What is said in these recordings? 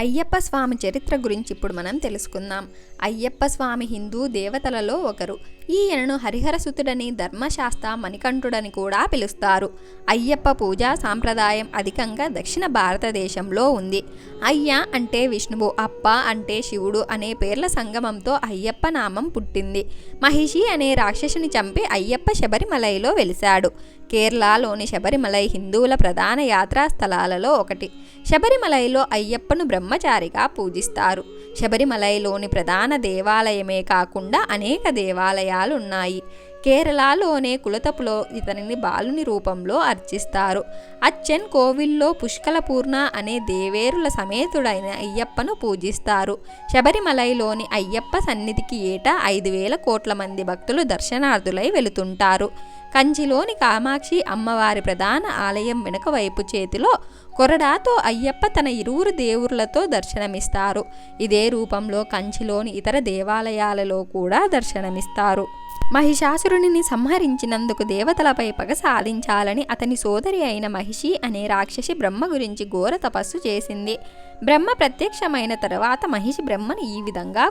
అయ్యప్ప స్వామి చరిత్ర గురించి ఇప్పుడు మనం తెలుసుకుందాం. అయ్యప్ప స్వామి హిందూ దేవతలలో ఒకరు. ఈయనను హరిహరసుతుడని, ధర్మశాస్త్ర మణికంఠుడని కూడా పిలుస్తారు. అయ్యప్ప పూజా సాంప్రదాయం అధికంగా దక్షిణ భారతదేశంలో ఉంది. అయ్య అంటే విష్ణువు, అప్ప అంటే శివుడు అనే పేర్ల సంగమంతో అయ్యప్ప నామం పుట్టింది. మహిషి అనే రాక్షసుని చంపి అయ్యప్ప శబరిమలైలో వెలిశాడు. కేరళలోని శబరిమలై హిందువుల ప్రధాన యాత్రా స్థలాలలో ఒకటి. శబరిమలైలో అయ్యప్పను బ్రహ్మచారిగా పూజిస్తారు. శబరిమలైలోని ప్రధాన దేవాలయమే కాకుండా అనేక దేవాలయాలు ఉన్నాయి. కేరళలోనే కులతపులో ఇతనిని బాలుని రూపంలో అర్చిస్తారు. అచ్చన్ కోవిల్లో పుష్కలపూర్ణ అనే దేవేరుల సమేతుడైన అయ్యప్పను పూజిస్తారు. శబరిమలైలోని అయ్యప్ప సన్నిధికి ఏటా 5,000 కోట్ల మంది భక్తులు దర్శనార్థులై వెళుతుంటారు. కంచిలోని కామాక్షి అమ్మవారి ప్రధాన ఆలయం వెనుక వైపు చేతిలో కొరడాతో అయ్యప్ప తన ఇరువురు దేవుళ్లతో దర్శనమిస్తారు. ఇదే రూపంలో కంచిలోని ఇతర దేవాలయాలలో కూడా దర్శనమిస్తారు. మహిషాసురుడిని సంహరించినందుకు దేవతలపై పగ సాధించాలని అతని సోదరి అయిన మహిషి అనే రాక్షసి బ్రహ్మ గురించి ఘోర తపస్సు చేసింది. బ్రహ్మ ప్రత్యక్షమైన తర్వాత మహిషి బ్రహ్మను ఈ విధంగా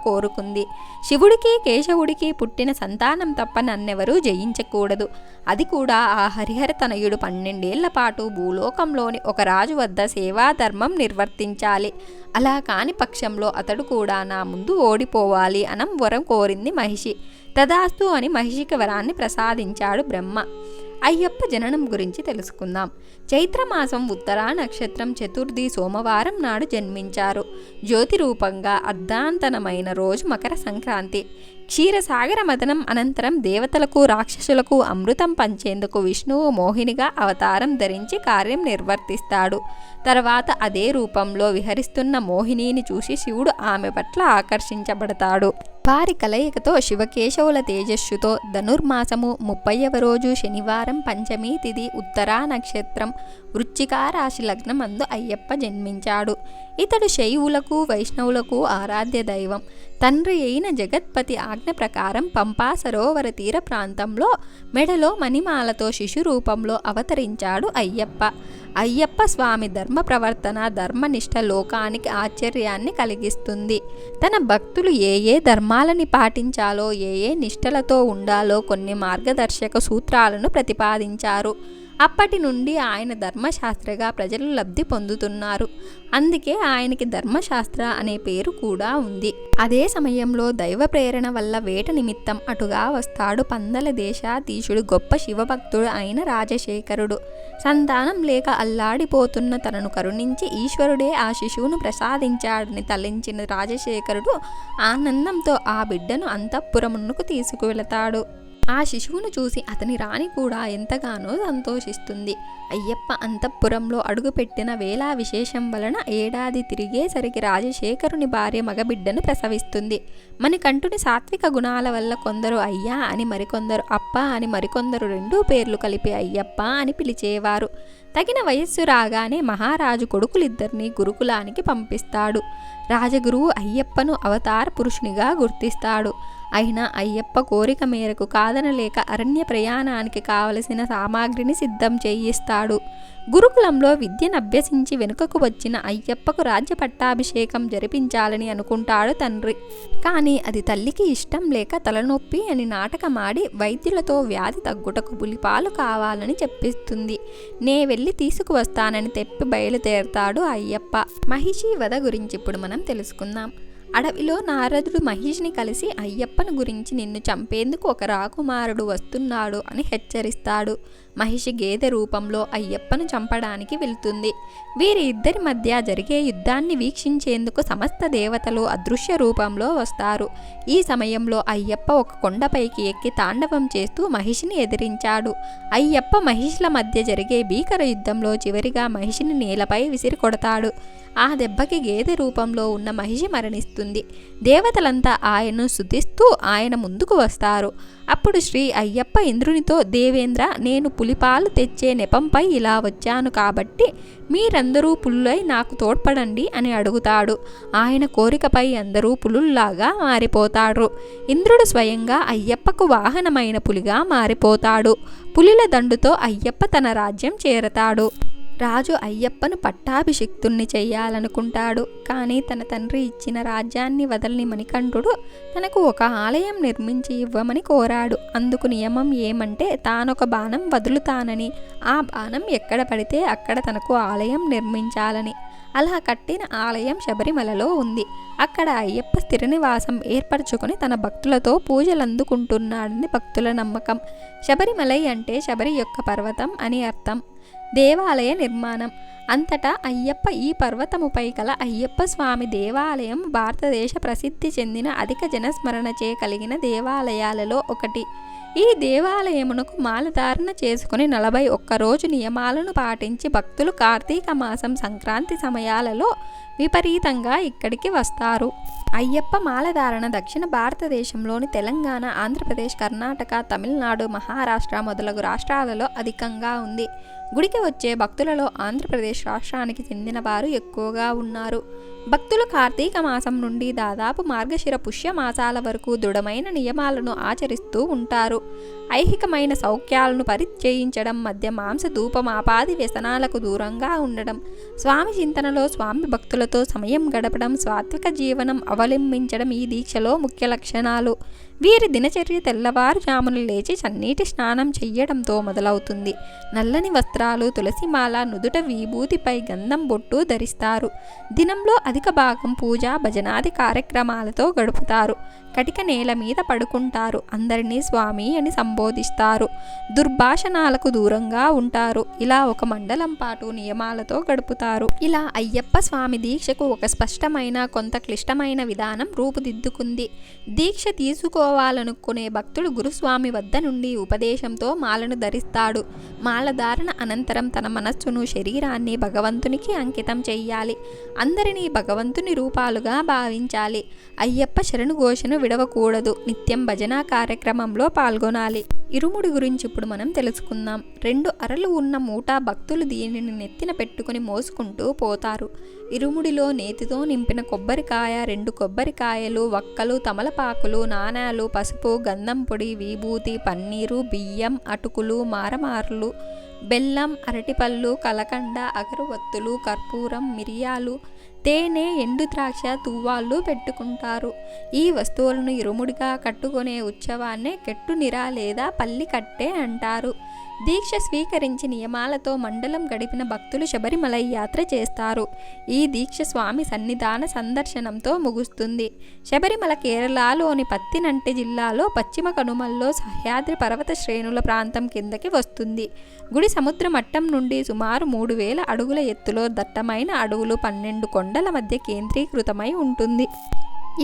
కోరుకుంది. శివుడికి కేశవుడికి పుట్టిన సంతానం తప్ప నన్నెవరూ జయించకూడదు. అది కూడా ఆ హరిహర తనయుడు 12 ఏళ్ల పాటు భూలోకంలోని ఒక రాజు వద్ద సేవాధర్మం నిర్వర్తించాలి. అలా కాని పక్షంలో అతడు కూడా నా ముందు ఓడిపోవాలి అనం వరం కోరింది మహిషి. తదాస్తు అని మహిషికి వరాన్ని ప్రసాదించాడు బ్రహ్మ. అయ్యప్ప జననం గురించి తెలుసుకుందాం. చైత్రమాసం ఉత్తరా నక్షత్రం చతుర్థి సోమవారం నాడు జన్మించారు. జ్యోతి రూపంగా అర్ధాంతనమైన రోజు మకర సంక్రాంతి. క్షీరసాగర మదనం అనంతరం దేవతలకు రాక్షసులకు అమృతం పంచేందుకు విష్ణువు మోహినిగా అవతారం ధరించి కార్యం నిర్వర్తిస్తాడు. తర్వాత అదే రూపంలో విహరిస్తున్న మోహినిని చూసి శివుడు ఆమె పట్ల ఆకర్షించబడతాడు. వారి కలయికతో శివకేశవుల తేజస్సుతో ధనుర్మాసము 30వ రోజు శనివారం పంచమీ తిథి ఉత్తరా నక్షత్రం వృశ్చిక రాశి లగ్నం అందు అయ్యప్ప జన్మించాడు. ఇతడు శైవులకు వైష్ణవులకు ఆరాధ్య దైవం. తండ్రి అయిన జగత్పతి ఆజ్ఞ ప్రకారం పంపా సరోవర తీర ప్రాంతంలో మెడలో మణిమాలతో శిశు రూపంలో అవతరించాడు అయ్యప్ప. అయ్యప్ప స్వామి ధర్మ ప్రవర్తన ధర్మనిష్ట లోకానికి ఆశ్చర్యాన్ని కలిగిస్తుంది. తన భక్తులు ఏ ధర్మాలని పాటించాలో ఏ నిష్టలతో ఉండాలో కొన్ని మార్గదర్శక సూత్రాలను ప్రతిపాదించారు. అప్పటి నుండి ఆయన ధర్మశాస్త్రగా ప్రజలు లబ్ధి పొందుతున్నారు. అందుకే ఆయనకి ధర్మశాస్త్ర అనే పేరు కూడా ఉంది. అదే సమయంలో దైవ ప్రేరణ వల్ల వేట నిమిత్తం అటుగా వస్తాడు పందల దేశాధీశుడు గొప్ప శివభక్తుడు అయిన రాజశేఖరుడు. సంతానం లేక అల్లాడిపోతున్న తనను కరుణించి ఈశ్వరుడే ఆ శిశువును ప్రసాదించాడని తలంచిన రాజశేఖరుడు ఆనందంతో ఆ బిడ్డను అంతఃపురమునకు తీసుకువెళతాడు. ఆ శిశువును చూసి అతని రాణి కూడా ఎంతగానో సంతోషిస్తుంది. అయ్యప్ప అంతఃపురంలో అడుగుపెట్టిన వేళ విశేషం వలన ఏడాది తిరిగేసరికి రాజశేఖరుని భార్య మగబిడ్డను ప్రసవిస్తుంది. మణికంఠుని సాత్విక గుణాల వల్ల కొందరు అయ్యా అని, మరికొందరు అప్ప అని, మరికొందరు 2 పేర్లు కలిపి అయ్యప్ప అని పిలిచేవారు. తగిన వయస్సు రాగానే మహారాజు కొడుకులిద్దరినీ గురుకులానికి పంపిస్తాడు. రాజగురువు అయ్యప్పను అవతార పురుషునిగా గుర్తిస్తాడు. అయినా అయ్యప్ప కోరిక మేరకు కాదనలేక అరణ్య ప్రయాణానికి కావలసిన సామాగ్రిని సిద్ధం చేయిస్తాడు. గురుకులంలో విద్యను అభ్యసించి వెనుకకు వచ్చిన అయ్యప్పకు రాజ్య పట్టాభిషేకం జరిపించాలని అనుకుంటాడు తండ్రి. కానీ అది తల్లికి ఇష్టం లేక తలనొప్పి అని నాటకమాడి వైద్యులతో వ్యాధి తగ్గుటకు పులిపాలు కావాలని చెప్పిస్తుంది. నే వెళ్ళి తీసుకువస్తానని తెప్పి బయలుదేరతాడు అయ్యప్ప. మహిషి వధ గురించి ఇప్పుడు మనం తెలుసుకుందాం. అడవిలో నారదుడు మహిషిని కలిసి అయ్యప్పను గురించి నిన్ను చంపేందుకు ఒక రాకుమారుడు వస్తున్నాడు అని హెచ్చరిస్తాడు. మహిషి గేదె రూపంలో అయ్యప్పను చంపడానికి వెళ్తుంది. వీరి ఇద్దరి మధ్య జరిగే యుద్ధాన్ని వీక్షించేందుకు సమస్త దేవతలు అదృశ్య రూపంలో వస్తారు. ఈ సమయంలో అయ్యప్ప ఒక కొండపైకి ఎక్కి తాండవం చేస్తూ మహిషిని ఎదిరించాడు. అయ్యప్ప మహిషుల మధ్య జరిగే భీకర యుద్ధంలో చివరిగా మహిషిని నేలపై విసిరి కొడతాడు. ఆ దెబ్బకి గేదె రూపంలో ఉన్న మహిషి మరణిస్తుంది. దేవతలంతా ఆయన్ను స్తుతిస్తూ ఆయన ముందుకు వస్తారు. అప్పుడు శ్రీ అయ్యప్ప ఇంద్రునితో, దేవేంద్ర, నేను పులిపాలు తెచ్చే నెపంపై ఇలా వచ్చాను కాబట్టి మీరందరూ పులులై నాకు తోడ్పడండి అని అడుగుతాడు. ఆయన కోరికపై అందరూ పులుల్లాగా మారిపోతారు. ఇంద్రుడు స్వయంగా అయ్యప్పకు వాహనమైన పులిగా మారిపోతాడు. పులిల దండుతో అయ్యప్ప తన రాజ్యం చేరతాడు. రాజు అయ్యప్పను పట్టాభిషిక్తుణ్ణి చెయ్యాలనుకుంటాడు. కానీ తన తండ్రి ఇచ్చిన రాజ్యాన్ని వదలని మణికంఠుడు తనకు ఒక ఆలయం నిర్మించి ఇవ్వమని కోరాడు. అందుకు నియమం ఏమంటే తానొక బాణం వదులుతానని, ఆ బాణం ఎక్కడ పడితే అక్కడ తనకు ఆలయం నిర్మించాలని. అలా కట్టిన ఆలయం శబరిమలలో ఉంది. అక్కడ అయ్యప్ప స్థిర నివాసం ఏర్పరచుకొని తన భక్తులతో పూజలందుకుంటున్నాడని భక్తుల నమ్మకం. శబరిమలై అంటే శబరి యొక్క పర్వతం అని అర్థం. దేవాలయ నిర్మాణం. అంతటా అయ్యప్ప ఈ పర్వతముపై కల అయ్యప్ప స్వామి దేవాలయం భారతదేశ ప్రసిద్ధి చెందిన అధిక జనస్మరణచే కలిగిన దేవాలయాలలో ఒకటి. ఈ దేవాలయమునకు మాలధారణ చేసుకుని 41 రోజు నియమాలను పాటించి భక్తులు కార్తీక మాసం సంక్రాంతి సమయాలలో విపరీతంగా ఇక్కడికి వస్తారు. అయ్యప్ప మాలధారణ దక్షిణ భారతదేశంలోని తెలంగాణ, ఆంధ్రప్రదేశ్, కర్ణాటక, తమిళనాడు, మహారాష్ట్ర మొదలగు రాష్ట్రాలలో అధికంగా ఉంది. గుడికి వచ్చే భక్తులలో ఆంధ్రప్రదేశ్ రాష్ట్రానికి చెందిన వారు ఎక్కువగా ఉన్నారు. భక్తులు కార్తీక మాసం నుండి దాదాపు మార్గశిర పుష్య మాసాల వరకు దృఢమైన నియమాలను ఆచరిస్తూ ఉంటారు. ఐహికమైన సౌఖ్యాలను పరిత్యజించడం, మద్య మాంస ధూపమాపాది వ్యసనాలకు దూరంగా ఉండడం, స్వామి చింతనలో స్వామి భక్తులతో సమయం గడపడం, సాత్విక జీవనం అవలంబించడం ఈ దీక్షలో ముఖ్య లక్షణాలు. వీరి దినచర్య తెల్లవారుజామున లేచి చన్నీటి స్నానం చెయ్యడంతో మొదలవుతుంది. నల్లని వస్త్రాలు, తులసిమాల, నుదుట విభూతిపై గంధం బొట్టు ధరిస్తారు. దినంలో అధిక భాగం పూజ, భజనాది కార్యక్రమాలతో గడుపుతారు. కటిక నేల మీద పడుకుంటారు. అందరినీ స్వామి అని సంబోధిస్తారు. దుర్భాషణాలకు దూరంగా ఉంటారు. ఇలా ఒక మండలం పాటు నియమాలతో గడుపుతారు. ఇలా అయ్యప్ప స్వామి దీక్షకు ఒక స్పష్టమైన, కొంత క్లిష్టమైన విధానం రూపుదిద్దుకుంది. దీక్ష తీసుకోవాలనుకునే భక్తుడు గురుస్వామి వద్ద నుండి ఉపదేశంతో మాలను ధరిస్తాడు. మాలధారణ అనంతరం తన మనస్సును, శరీరాన్ని భగవంతునికి అంకితం చెయ్యాలి. అందరినీ భగవంతుని రూపాలుగా భావించాలి. అయ్యప్ప శరణు ఘోషను విడవకూడదు. నిత్యం భజన కార్యక్రమంలో పాల్గొనాలి. ఇరుముడి గురించి ఇప్పుడు మనం తెలుసుకుందాం. 2 అరలు ఉన్న మూట. భక్తులు దీనిని నెత్తిన పెట్టుకుని మోసుకుంటూ పోతారు. ఇరుముడిలో నేతితో నింపిన కొబ్బరికాయ, 2 కొబ్బరికాయలు, వక్కలు, తమలపాకులు, నాణాలు, పసుపు, గంధం పొడి, విభూతి, పన్నీరు, బియ్యం, అటుకులు, మారమార్లు, బెల్లం, అరటిపళ్ళు, కలకండ, అగరవత్తులు, కర్పూరం, మిరియాలు, తేనె, ఎండు ద్రాక్ష, తువ్వాళ్ళు పెట్టుకుంటారు. ఈ వస్తువులను ఇరుముడిగా కట్టుకునే ఉత్సవాన్నే కెట్టునిరా లేదా పల్లి కట్టే అంటారు. దీక్ష స్వీకరించి నియమాలతో మండలం గడిపిన భక్తులు శబరిమలై యాత్ర చేస్తారు. ఈ దీక్ష స్వామి సన్నిధాన సందర్శనంతో ముగుస్తుంది. శబరిమల కేరళలోని పత్తినంటి జిల్లాలో పశ్చిమ కనుమల్లో సహ్యాద్రి పర్వత శ్రేణుల ప్రాంతం కిందకి వస్తుంది. గుడి సముద్ర మట్టం నుండి సుమారు 3000 అడుగుల ఎత్తులో దట్టమైన అడవులు 12 కొండల మధ్య కేంద్రీకృతమై ఉంటుంది.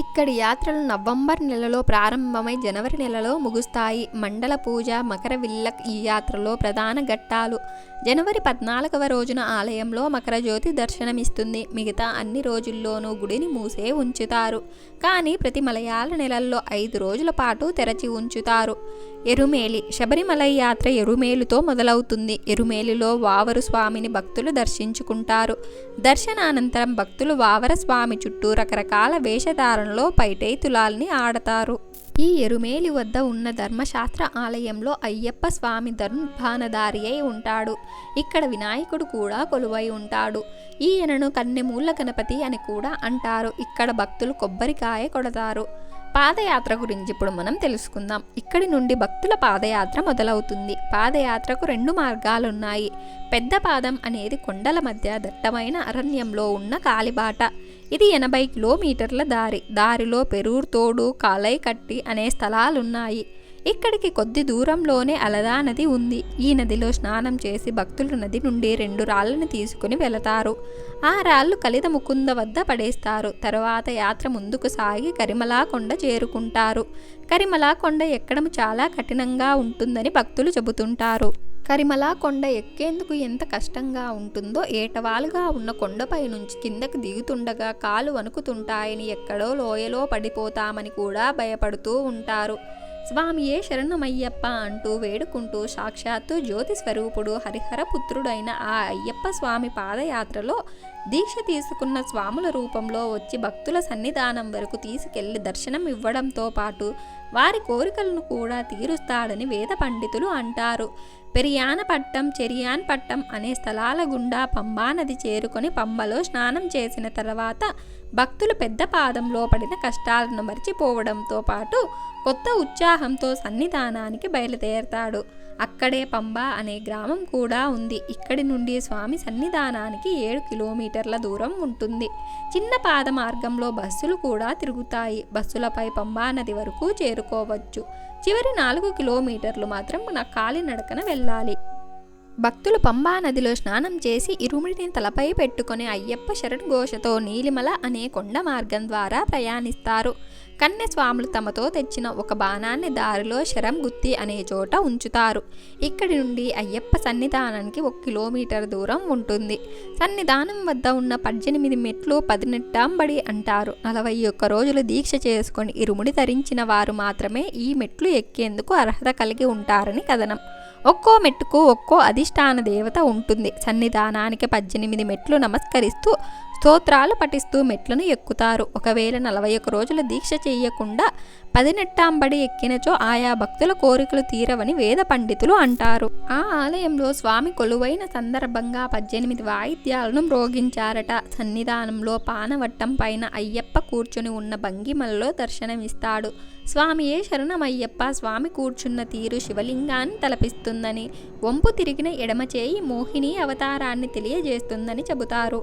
ఇక్కడి యాత్రలు నవంబర్ నెలలో ప్రారంభమై జనవరి నెలలో ముగుస్తాయి. మండల పూజ, మకర విల్లక్ ఈ యాత్రలో ప్రధాన ఘట్టాలు. జనవరి 14వ రోజున ఆలయంలో మకర జ్యోతి దర్శనమిస్తుంది. మిగతా అన్ని రోజుల్లోనూ గుడిని మూసే ఉంచుతారు. కానీ ప్రతి మలయాళ నెలల్లో 5 రోజుల పాటు తెరచి ఉంచుతారు. ఎరుమేలి. శబరిమలై యాత్ర ఎరుమేలుతో మొదలవుతుంది. ఎరుమేలిలో వావరు స్వామిని భక్తులు దర్శించుకుంటారు. దర్శనానంతరం భక్తులు వావర స్వామి చుట్టూ రకరకాల వేషధారణలో పైటైతులాల్ని ఆడతారు. ఈ ఎరుమేలి వద్ద ఉన్న ధర్మశాస్త్ర ఆలయంలో అయ్యప్ప స్వామి ధనుర్బాణధారి అయి ఉంటాడు. ఇక్కడ వినాయకుడు కూడా కొలువై ఉంటాడు. ఈయనను కన్నెమూల గణపతి అని కూడా అంటారు. ఇక్కడ భక్తులు కొబ్బరికాయ కొడతారు. పాదయాత్ర గురించి ఇప్పుడు మనం తెలుసుకుందాం. ఇక్కడి నుండి భక్తుల పాదయాత్ర మొదలవుతుంది. పాదయాత్రకు 2 మార్గాలున్నాయి. పెద్ద పాదం అనేది కొండల మధ్య దట్టమైన అరణ్యంలో ఉన్న కాలిబాట. ఇది 80 కిలోమీటర్ల దారి. దారిలో పెరూర్ తోడు, కాలైకట్టి అనే స్థలాలున్నాయి. ఇక్కడికి కొద్ది దూరంలోనే అలదా నది ఉంది. ఈ నదిలో స్నానం చేసి భక్తులు నది నుండి 2 రాళ్లను తీసుకుని వెళతారు. ఆ రాళ్లు కలిత ముకుంద వద్ద పడేస్తారు. తర్వాత యాత్ర ముందుకు సాగి కరిమలా కొండ చేరుకుంటారు. కరిమలా కొండ ఎక్కడం చాలా కఠినంగా ఉంటుందని భక్తులు చెబుతుంటారు. కరిమలా కొండ ఎక్కేందుకు ఎంత కష్టంగా ఉంటుందో, ఏటవాలుగా ఉన్న కొండపై నుంచి కిందకు దిగుతుండగా కాలు వణుకుతుంటాయని, ఎక్కడో లోయలో పడిపోతామని కూడా భయపడుతూ ఉంటారు. స్వామియే శరణమయ్యప్ప అంటూ వేడుకుంటూ సాక్షాత్తు జ్యోతి స్వరూపుడు హరిహర పుత్రుడైన ఆ అయ్యప్ప స్వామి పాదయాత్రలో దీక్ష తీసుకున్న స్వాముల రూపంలో వచ్చి భక్తుల సన్నిధానం వరకు తీసుకెళ్లి దర్శనం ఇవ్వడంతో పాటు వారి కోరికలను కూడా తీరుస్తాడని వేద పండితులు అంటారు. పెరియాన పట్టం, చెరియాన్ పట్టం అనే స్థలాల గుండా పంబా నది చేరుకొని పంబలో స్నానం చేసిన తర్వాత భక్తులు పెద్ద పాదంలో పడిన కష్టాలను మరిచిపోవడంతో పాటు కొత్త ఉత్సాహంతో సన్నిధానానికి బయలుదేరతాడు. అక్కడే పంబా అనే గ్రామం కూడా ఉంది. ఇక్కడి నుండి స్వామి సన్నిధానానికి 7 కిలోమీటర్ల దూరం ఉంటుంది. చిన్న పాద మార్గంలో బస్సులు కూడా తిరుగుతాయి. బస్సులపై పంబా నది వరకు చేరుకోవచ్చు. చివరి 4 కిలోమీటర్లు మాత్రం కాలినడకన వెళ్ళాలి. భక్తులు పంబా నదిలో స్నానం చేసి ఇరుముడిని తలపై పెట్టుకుని అయ్యప్ప శరణఘోషతో నీలిమల అనే కొండ మార్గం ద్వారా ప్రయాణిస్తారు. కన్యస్వాములు తమతో తెచ్చిన ఒక బాణాన్ని దారిలో శరంగుత్తి అనే చోట ఉంచుతారు. ఇక్కడి నుండి అయ్యప్ప సన్నిధానానికి 1 కిలోమీటర్ దూరం ఉంటుంది. సన్నిధానం వద్ద ఉన్న 18 మెట్లు 18 అంటారు. 41 రోజులు దీక్ష చేసుకొని ఇరుముడి ధరించిన వారు మాత్రమే ఈ మెట్లు ఎక్కేందుకు అర్హత కలిగి ఉంటారని కథనం. ఒక్కో మెట్టుకు ఒక్కో అధిష్టాన దేవత ఉంటుంది. సన్నిధానానికి 18 మెట్లు నమస్కరిస్తూ స్తోత్రాలు పఠిస్తూ మెట్లను ఎక్కుతారు. ఒకవేళ 41 రోజుల దీక్ష చేయకుండా 18 ఎక్కినచో ఆయా భక్తుల కోరికలు తీరవని వేద పండితులు అంటారు. ఆ ఆలయంలో స్వామి కొలువైన సందర్భంగా 18 వాయిద్యాలను మ్రోగించారట. సన్నిధానంలో పానవట్టం పైన అయ్యప్ప కూర్చుని ఉన్న భంగిమల్లో దర్శనమిస్తాడు. స్వామియే శరణమయ్యప్ప. స్వామి కూర్చున్న తీరు శివలింగాన్ని తలపిస్తుందని, వంపు తిరిగిన ఎడమ చేయి మోహిని అవతారాన్ని తెలియజేస్తుందని చెబుతారు.